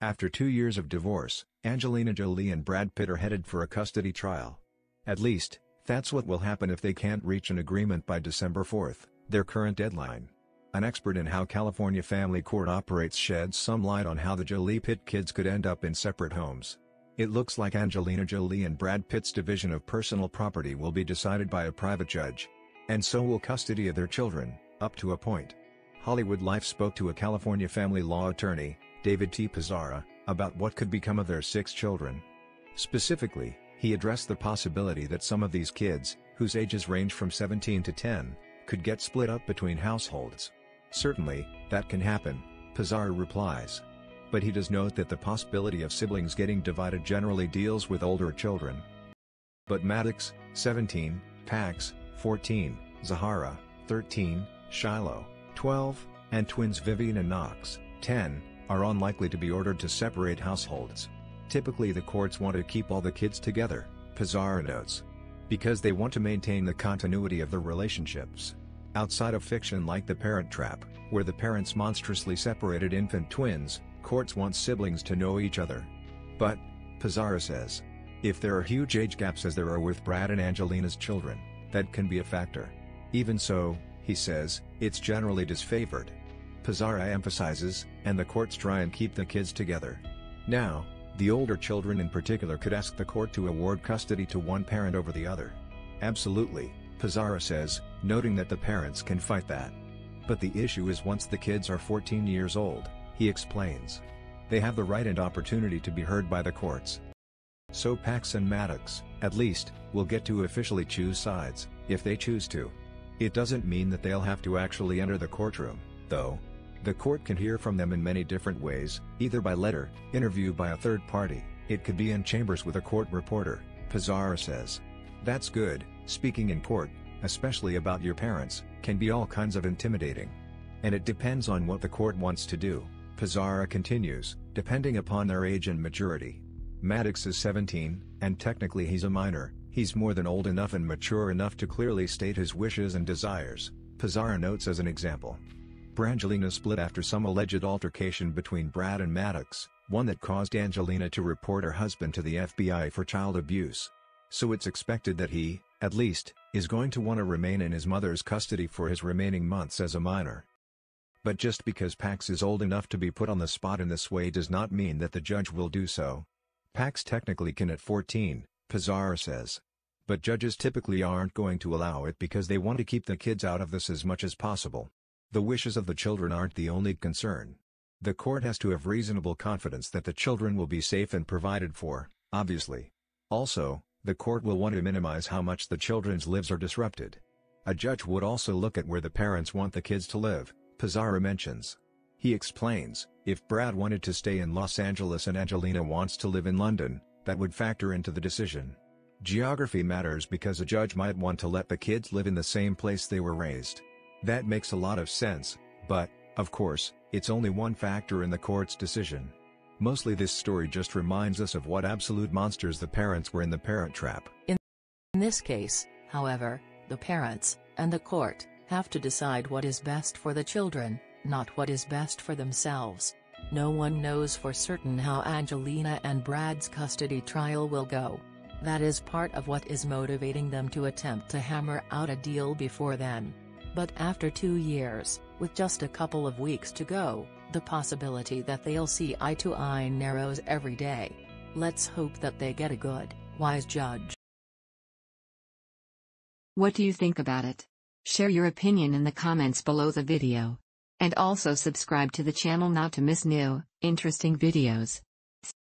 After 2 years of divorce, Angelina Jolie and Brad Pitt are headed for a custody trial. At least, that's what will happen if they can't reach an agreement by December 4, their current deadline. An expert in how California family court operates sheds some light on how the Jolie-Pitt kids could end up in separate homes. It looks like Angelina Jolie and Brad Pitt's division of personal property will be decided by a private judge. And so will custody of their children, up to a point. HollywoodLife spoke to a California family law attorney, David T. Pisarra, about what could become of their 6 children. Specifically, he addressed the possibility that some of these kids, whose ages range from 17 to 10, could get split up between households. Certainly, that can happen, Pisarra replies. But he does note that the possibility of siblings getting divided generally deals with older children. But Maddox, 17, Pax, 14, Zahara, 13, Shiloh, 12, and twins Vivienne and Knox, 10, are unlikely to be ordered to separate households. Typically the courts want to keep all the kids together, Pisarra notes. Because they want to maintain the continuity of the relationships. Outside of fiction like The Parent Trap, where the parents monstrously separated infant twins, courts want siblings to know each other. But, Pisarra says, if there are huge age gaps as there are with Brad and Angelina's children, that can be a factor. Even so, he says, it's generally disfavored. Pisarra emphasizes, and the courts try and keep the kids together. Now, the older children in particular could ask the court to award custody to one parent over the other. Absolutely, Pisarra says, noting that the parents can fight that. But the issue is once the kids are 14 years old, he explains. They have the right and opportunity to be heard by the courts. So Pax and Maddox, at least, will get to officially choose sides, if they choose to. It doesn't mean that they'll have to actually enter the courtroom, though. The court can hear from them in many different ways, either by letter, interview by a third party, it could be in chambers with a court reporter, Pisarra says. That's good. Speaking in court, especially about your parents, can be all kinds of intimidating. And it depends on what the court wants to do, Pisarra continues, depending upon their age and maturity. Maddox is 17, and technically he's a minor, he's more than old enough and mature enough to clearly state his wishes and desires, Pisarra notes as an example. Brangelina split after some alleged altercation between Brad and Maddox, one that caused Angelina to report her husband to the FBI for child abuse. So it's expected that he, at least, is going to want to remain in his mother's custody for his remaining months as a minor. But just because Pax is old enough to be put on the spot in this way does not mean that the judge will do so. Pax technically can at 14, Pisarra says. But judges typically aren't going to allow it because they want to keep the kids out of this as much as possible. The wishes of the children aren't the only concern. The court has to have reasonable confidence that the children will be safe and provided for, obviously. Also, the court will want to minimize how much the children's lives are disrupted. A judge would also look at where the parents want the kids to live, Pisarra mentions. He explains, if Brad wanted to stay in Los Angeles and Angelina wants to live in London, that would factor into the decision. Geography matters because a judge might want to let the kids live in the same place they were raised. That makes a lot of sense, but, of course, it's only one factor in the court's decision. Mostly this story just reminds us of what absolute monsters the parents were in The Parent Trap. In this case, however, the parents, and the court, have to decide what is best for the children, not what is best for themselves. No one knows for certain how Angelina and Brad's custody trial will go. That is part of what is motivating them to attempt to hammer out a deal before then. But after 2 years, with just a couple of weeks to go, the possibility that they'll see eye to eye narrows every day. Let's hope that they get a good, wise judge. What do you think about it? Share your opinion in the comments below the video. And also subscribe to the channel not to miss new, interesting videos.